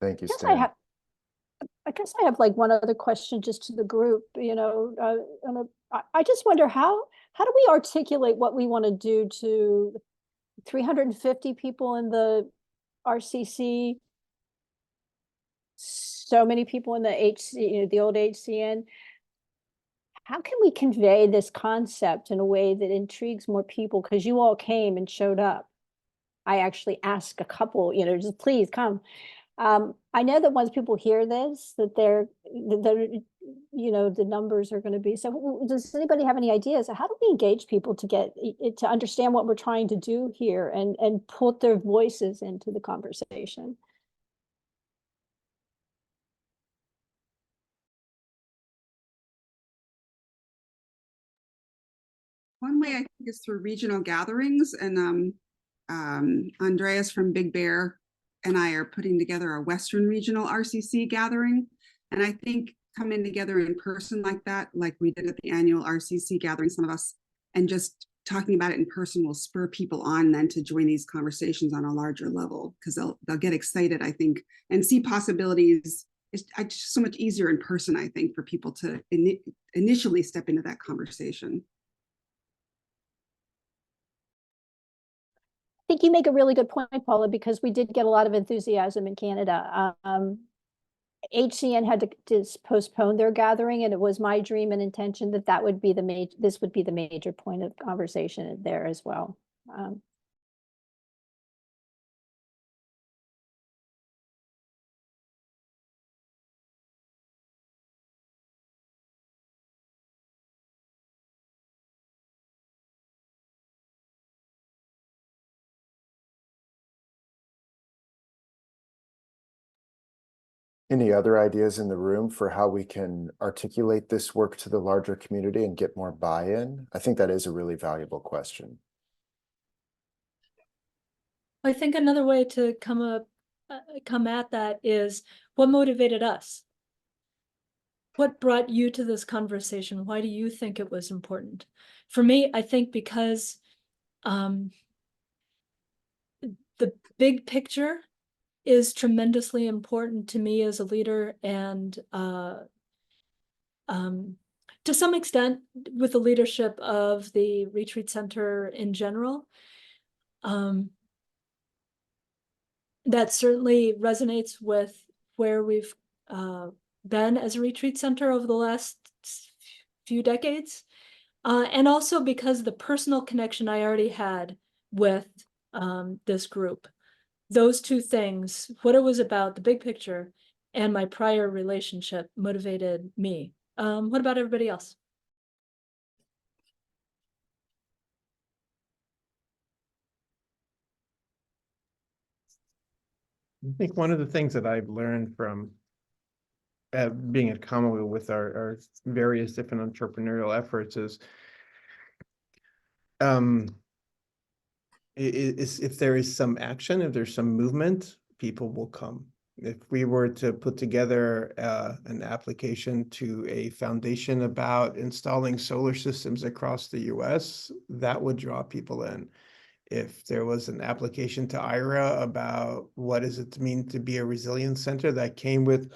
Speaker 1: Thank you,
Speaker 4: Yes,
Speaker 1: Stan.
Speaker 4: I guess I have like one other question just to the group, I just wonder how do we articulate what we want to do to 350 people in the RCC, so many people in the the old HCN. How can we convey this concept in a way that intrigues more people? Because you all came and showed up. I actually asked a couple, just please come. I know that once people hear this, that the numbers are going to be. So does anybody have any ideas? How do we engage people to get to understand what we're trying to do here and put their voices into the conversation?
Speaker 11: One way I think is through regional gatherings, and Andreas from Big Bear and I are putting together a Western Regional RCC gathering. And I think coming together in person like that, like we did at the annual RCC gathering, some of us, and just talking about it in person will spur people on then to join these conversations on a larger level, because they'll get excited, I think, and see possibilities. It's just so much easier in person, I think, for people to initially step into that conversation.
Speaker 4: I think you make a really good point, Paula, because we did get a lot of enthusiasm in Canada. HCN had to postpone their gathering, and it was my dream and intention that that would be this would be the major point of conversation there as well.
Speaker 1: Any other ideas in the room for how we can articulate this work to the larger community and get more buy-in? I think that is a really valuable question.
Speaker 5: I think another way to come at that is what motivated us? What brought you to this conversation? Why do you think it was important? For me, I think because the big picture is tremendously important to me as a leader, and to some extent with the leadership of the retreat center in general. That certainly resonates with where we've been as a retreat center over the last few decades. And also because the personal connection I already had with this group. Those two things, what it was about, the big picture, and my prior relationship motivated me. What about everybody else?
Speaker 2: I think one of the things that I've learned from being at Commonweal with our various different entrepreneurial efforts is if there is some action, if there's some movement, people will come. If we were to put together an application to a foundation about installing solar systems across the US, that would draw people in. If there was an application to IRA about what does it mean to be a resilience center that came with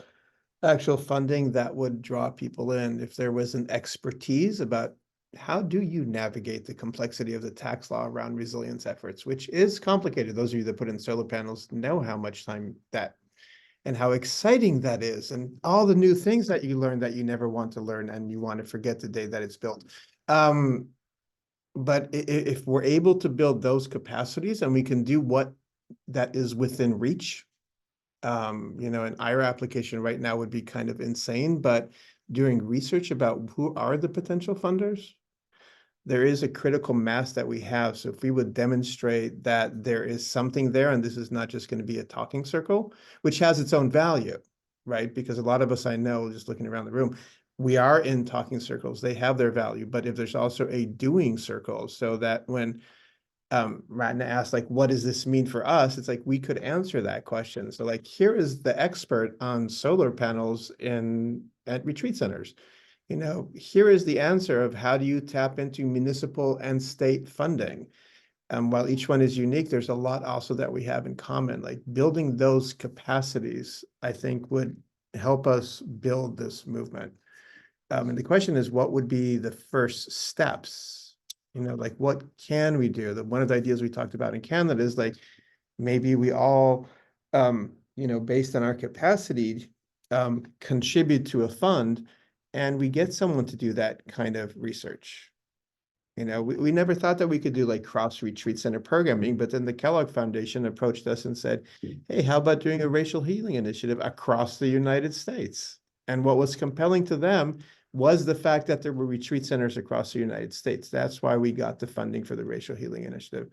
Speaker 2: actual funding, that would draw people in. If there was an expertise about how do you navigate the complexity of the tax law around resilience efforts, which is complicated. Those of you that put in solar panels know how much time that and how exciting that is, and all the new things that you learn that you never want to learn and you want to forget the day that it's built. But if we're able to build those capacities and we can do what that is within reach, you know, an IRA application right now would be kind of insane, but doing research about who are the potential funders, there is a critical mass that we have. So if we would demonstrate that there is something there, and this is not just going to be a talking circle, which has its own value, right? Because a lot of us I know, just looking around the room, we are in talking circles. They have their value, but if there's also a doing circle, so that when Ratna asked, like, what does this mean for us? It's like, we could answer that question. So like, here is the expert on solar panels at retreat centers. You know, here is the answer of how do you tap into municipal and state funding. While each one is unique, there's a lot also that we have in common. Like building those capacities, I think would help us build this movement. And the question is, what would be the first steps? You know, like what can we do? One of the ideas we talked about in Canada is like, maybe we all, you know, based on our capacity, contribute to a fund, and we get someone to do that kind of research. You know, we never thought that we could do like cross retreat center programming, but then the Kellogg Foundation approached us and said, hey, how about doing a racial healing initiative across the United States? And what was compelling to them was the fact that there were retreat centers across the United States. That's why we got the funding for the racial healing initiative.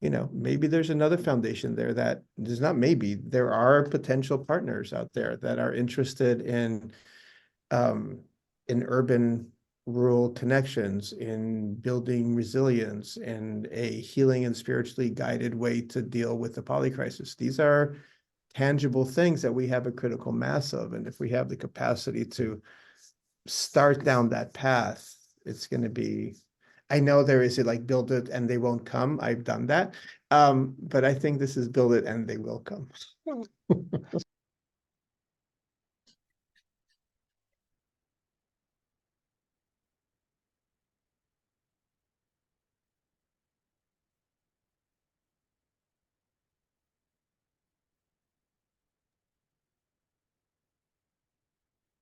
Speaker 2: You know, maybe there's another foundation there that there's not, maybe there are potential partners out there that are interested in urban rural connections, in building resilience, and a healing and spiritually guided way to deal with the poly crisis. These are tangible things that we have a critical mass of. And if we have the capacity to start down that path, it's going to be, I know there is a like build it and they won't come. I've done that. But I think this is build it and they will come.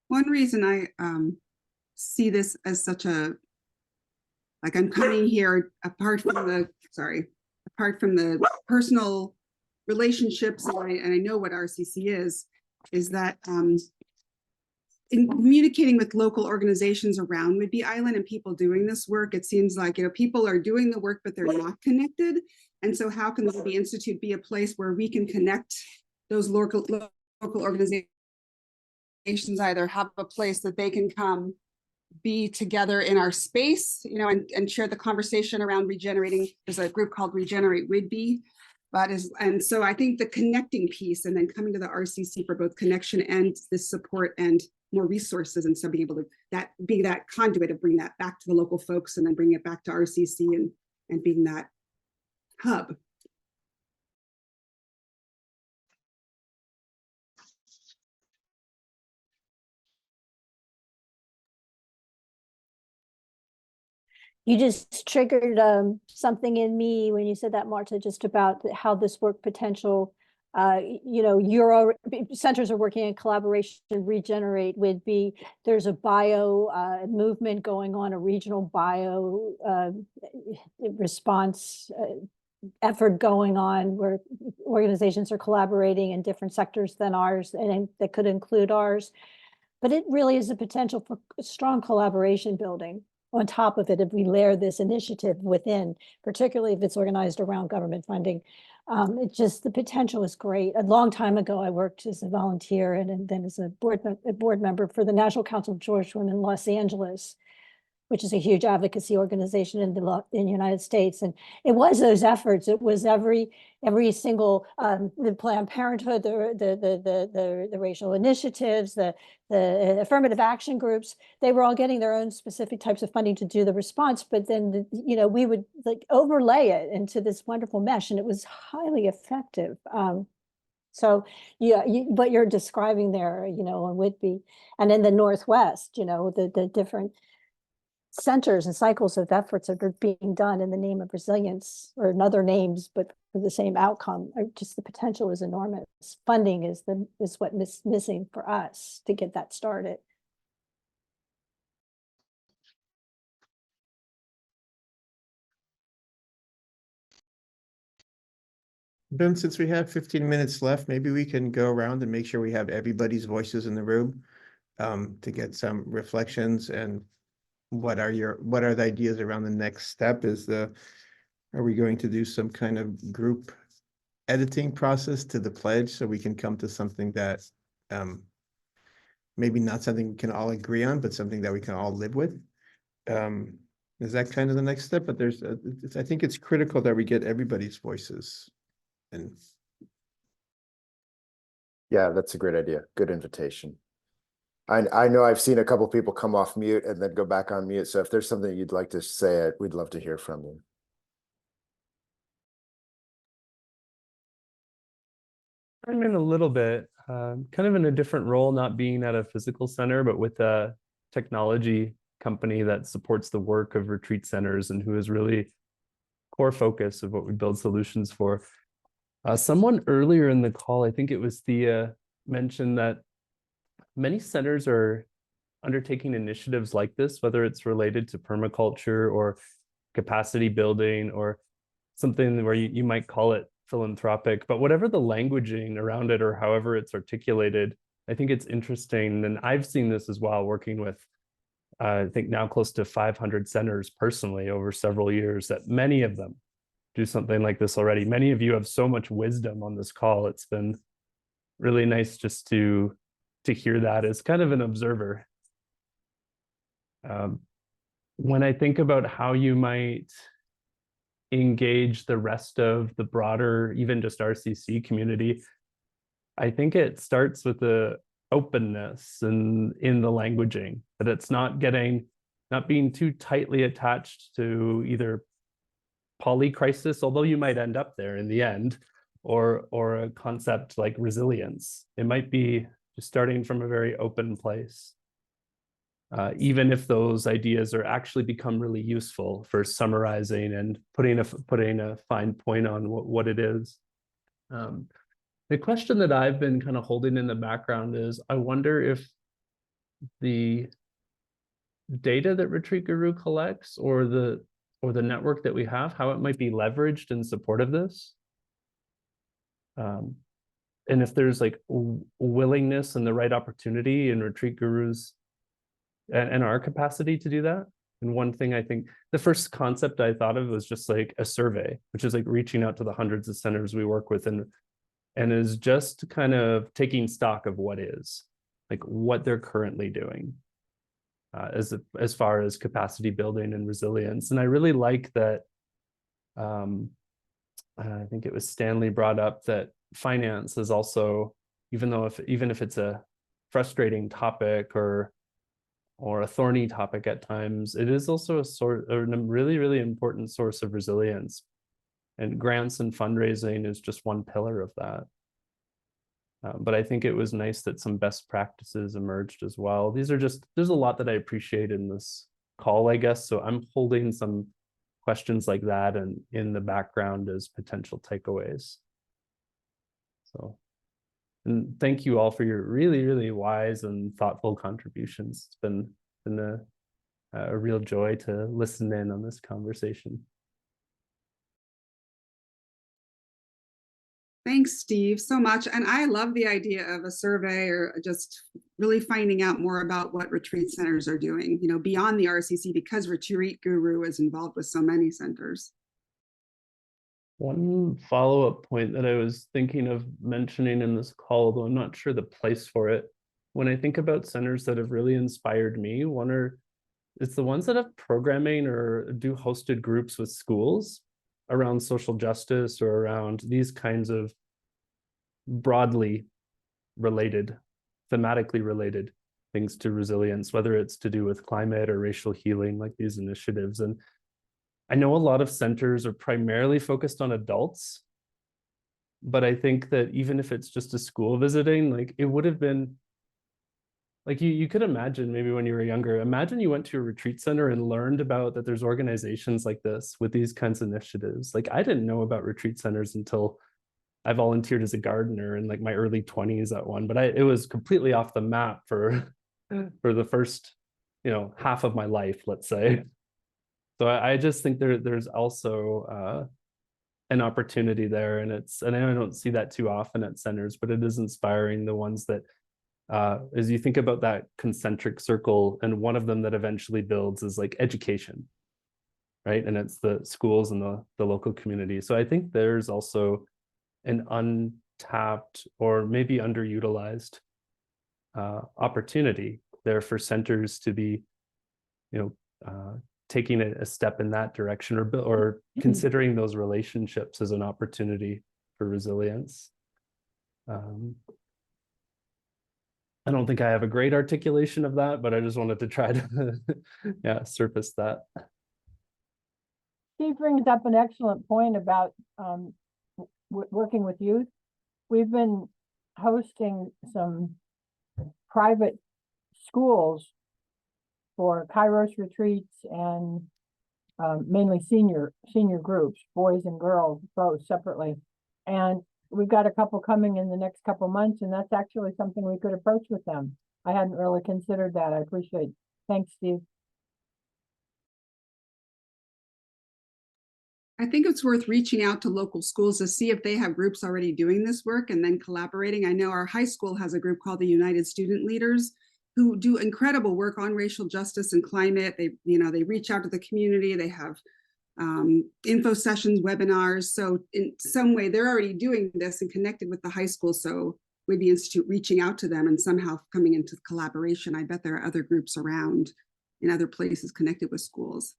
Speaker 11: One reason I see this as such a, like I'm coming here apart from the personal relationships, and I know what RCC is that in communicating with local organizations around Whidbey Island and people doing this work, it seems like, you know, people are doing the work, but they're not connected. And so how can the Whidbey Institute be a place where we can connect those local organizations, either have a place that they can come be together in our space, you know, and share the conversation around regenerating. There's a group called Regenerate Whidbey, and so I think the connecting piece, and then coming to the RCC for both connection and this support and more resources, and so being able to be that conduit of bring that back to the local folks and then bring it back to RCC and being that hub.
Speaker 4: You just triggered something in me when you said that, Marta, just about how this work potential, you know, centers are working in collaboration. Regenerate Whidbey. There's a bio movement going on, a regional bio response effort going on where organizations are collaborating in different sectors than ours, and that could include ours. But it really is a potential for strong collaboration building on top of it if we layer this initiative within, particularly if it's organized around government funding. It just, the potential is great. A long time ago, I worked as a volunteer and then as a board member for the National Council of Jewish Women in Los Angeles, which is a huge advocacy organization in the United States. And it was those efforts. It was every single, the Planned Parenthood, the racial initiatives, the affirmative action groups, they were all getting their own specific types of funding to do the response. But then, you know, we would like overlay it into this wonderful mesh, and it was highly effective. So yeah, what you're describing there, you know, on Whidbey and in the Northwest, you know, the different centers and cycles of efforts that are being done in the name of resilience, or in other names, but for the same outcome. Just the potential is enormous. Funding is what missing for us to get that started.
Speaker 2: Ben, since we have 15 minutes left, maybe we can go around and make sure we have everybody's voices in the room to get some reflections. And what are the ideas around the next step? Are we going to do some kind of group editing process to the pledge so we can come to something that maybe not something we can all agree on, but something that we can all live with? Is that kind of the next step? But I think it's critical that we get everybody's voices. And
Speaker 1: yeah, that's a great idea. Good invitation. I know I've seen a couple people come off mute and then go back on mute. So if there's something you'd like to say, we'd love to hear from you.
Speaker 12: I'm in a little bit, kind of in a different role, not being at a physical center, but with a technology company that supports the work of retreat centers and who is really core focus of what we build solutions for. Someone earlier in the call, I think it was Thea, mentioned that many centers are undertaking initiatives like this, whether it's related to permaculture or capacity building or something where you might call it philanthropic, but whatever the languaging around it or however it's articulated, I think it's interesting. And I've seen this as well, working with, I think now close to 500 centers personally over several years, that many of them do something like this already. Many of you have so much wisdom on this call. It's been really nice just to hear that as kind of an observer. When I think about how you might engage the rest of the broader, even just RCC community, I think it starts with the openness and in the languaging, that it's not being too tightly attached to either polycrisis, although you might end up there in the end, or a concept like resilience. It might be just starting from a very open place. Even if those ideas are actually become really useful for summarizing and putting a fine point on what it is. The question that I've been kind of holding in the background is, I wonder if the data that Retreat Guru collects or the network that we have, how it might be leveraged in support of this. And if there's like willingness and the right opportunity in Retreat Gurus and our capacity to do that. And one thing I think, the first concept I thought of was just like a survey, which is like reaching out to the hundreds of centers we work with and is just kind of taking stock of what is, like what they're currently doing as far as capacity building and resilience. And I really like that, I think it was Stanley brought up that finance is also, even if it's a frustrating topic or a thorny topic at times, it is also a really, really important source of resilience. And grants and fundraising is just one pillar of that. But I think it was nice that some best practices emerged as well. There's a lot that I appreciate in this call, I guess. So I'm holding some questions like that and in the background as potential takeaways. So, and thank you all for your really, really wise and thoughtful contributions. It's been a real joy to listen in on this conversation.
Speaker 11: Thanks, Steve, so much. And I love the idea of a survey or just really finding out more about what retreat centers are doing, beyond the RCC, because Retreat Guru is involved with so many centers.
Speaker 12: One follow-up point that I was thinking of mentioning in this call, though I'm not sure the place for it. When I think about centers that have really inspired me, it's the ones that have programming or do hosted groups with schools around social justice or around these kinds of broadly related, thematically related things to resilience, whether it's to do with climate or racial healing, like these initiatives. And I know a lot of centers are primarily focused on adults, but I think that even if it's just a school visiting, like it would have been, like you could imagine maybe when you were younger, imagine you went to a retreat center and learned about that there's organizations like this with these kinds of initiatives. Like I didn't know about retreat centers until I volunteered as a gardener in like my early 20s at one, but it was completely off the map for the first, half of my life, let's say. So I just think there's also an opportunity there, and I don't see that too often at centers, but it is inspiring, the ones that as you think about that concentric circle, and one of them that eventually builds is like education, right? And it's the schools and the local community. So I think there's also an untapped or maybe underutilized opportunity there for centers to be, taking a step in that direction, or considering those relationships as an opportunity for resilience. I don't think I have a great articulation of that, but I just wanted to try to surface that.
Speaker 13: Steve brings up an excellent point about working with youth. We've been hosting some private schools for Kairos retreats and mainly senior groups, boys and girls, both separately. And we've got a couple coming in the next couple months, and that's actually something we could approach with them. I hadn't really considered that. I appreciate it. Thanks, Steve.
Speaker 11: I think it's worth reaching out to local schools to see if they have groups already doing this work and then collaborating. I know our high school has a group called the United Student Leaders who do incredible work on racial justice and climate. They reach out to the community. They have info sessions, webinars. So in some way, they're already doing this and connected with the high school. So Whitby Institute reaching out to them and somehow coming into collaboration. I bet there are other groups around in other places connected with schools.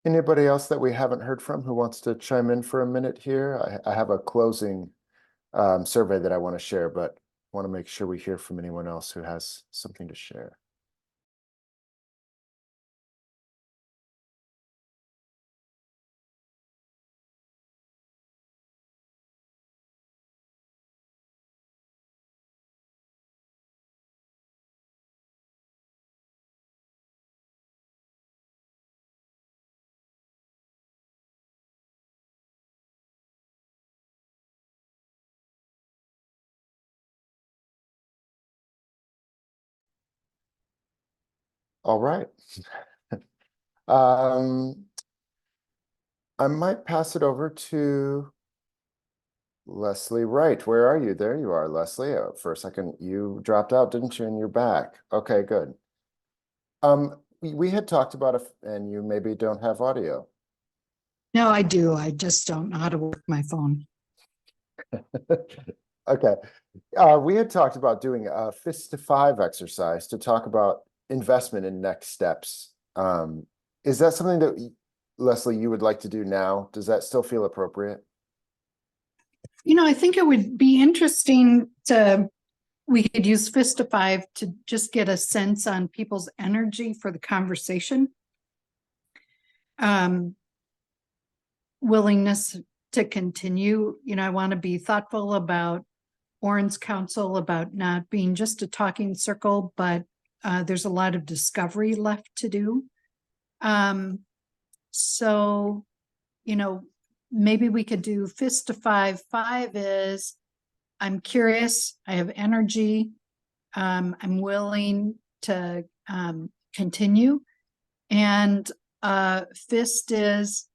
Speaker 1: Anybody else that we haven't heard from who wants to chime in for a minute here? I have a closing survey that I want to share, but want to make sure we hear from anyone else who has something to share. All right. I might pass it over to Leslie Wright. Where are you? There you are, Leslie. For a second, you dropped out, didn't you? And you're back. Okay, good. We had talked about and you maybe don't have audio.
Speaker 7: No, I do. I just don't know how to work my phone.
Speaker 1: Okay. We had talked about doing a fist to 5 exercise to talk about investment in next steps. Is that something that, Leslie, you would like to do now? Does that still feel appropriate?
Speaker 7: I think it would be interesting we could use fist to 5 to just get a sense on people's energy for the conversation. Willingness to continue. I want to be thoughtful about Oren's counsel about not being just a talking circle, but there's a lot of discovery left to do. So, maybe we could do fist to 5. 5 is, I'm curious, I have energy, I'm willing to continue. And fist is,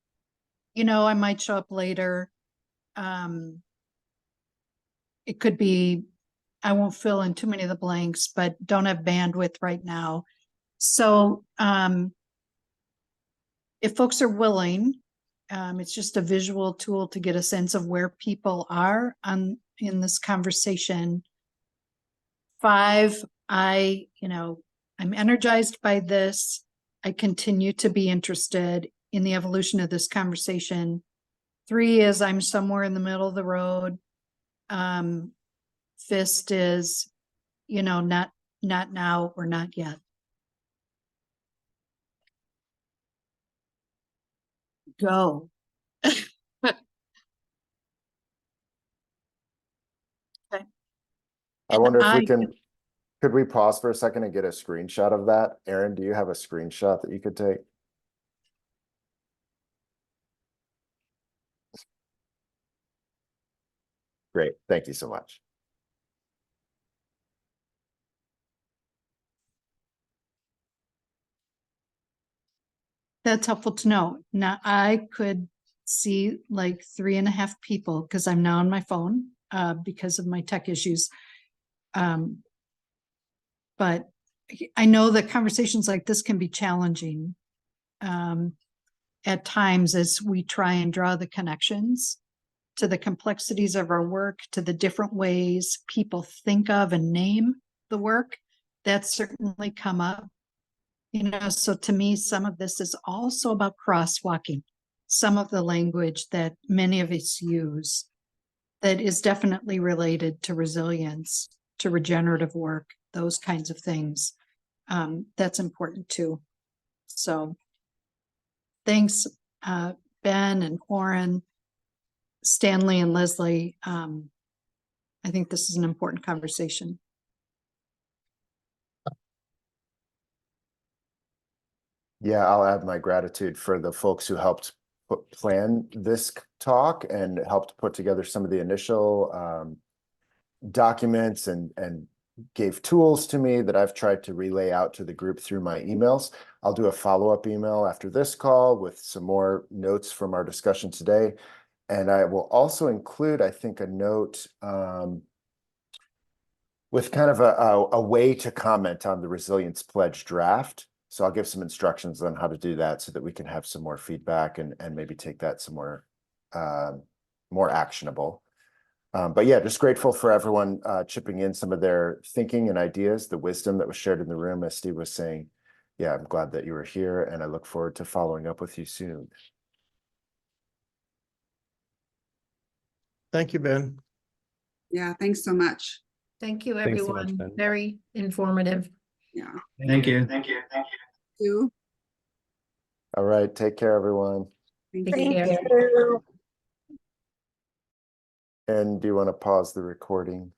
Speaker 7: I might show up later. It could be, I won't fill in too many of the blanks, but don't have bandwidth right now. So if folks are willing, it's just a visual tool to get a sense of where people are in this conversation. 5, I'm energized by this. I continue to be interested in the evolution of this conversation. 3 is, I'm somewhere in the middle of the road. Fist is, not now or not yet. Go. Okay.
Speaker 1: I wonder if we could we pause for a second and get a screenshot of that? Aaron, do you have a screenshot that you could take? Great, thank you so much.
Speaker 7: That's helpful to know. Now I could see like 3.5 people because I'm now on my phone because of my tech issues. But I know that conversations like this can be challenging at times as we try and draw the connections to the complexities of our work, to the different ways people think of and name the work. That's certainly come up. So to me, some of this is also about crosswalking some of the language that many of us use that is definitely related to resilience, to regenerative work, those kinds of things. That's important too. So thanks, Ben and Oren, Stanley and Leslie. I think this is an important conversation.
Speaker 1: Yeah, I'll add my gratitude for the folks who helped plan this talk and helped put together some of the initial documents and gave tools to me that I've tried to relay out to the group through my emails. I'll do a follow-up email after this call with some more notes from our discussion today. And I will also include, I think, a note with kind of a way to comment on the Resilience Pledge draft. So I'll give some instructions on how to do that so that we can have some more feedback and maybe take that some more actionable. But yeah, just grateful for everyone chipping in some of their thinking and ideas, the wisdom that was shared in the room, as Steve was saying. yeah, I'm glad that you were here, and I look forward to following up with you soon.
Speaker 2: Thank you, Ben.
Speaker 11: Yeah, thanks so much.
Speaker 14: Thank you,
Speaker 12: Thanks so much,
Speaker 14: everyone.
Speaker 12: Ben.
Speaker 14: Very informative.
Speaker 11: Yeah.
Speaker 8: Thank you.
Speaker 11: You.
Speaker 1: All right, take care, everyone.
Speaker 14: Take
Speaker 9: Thank
Speaker 14: care.
Speaker 9: you.
Speaker 1: And do you want to pause the recording?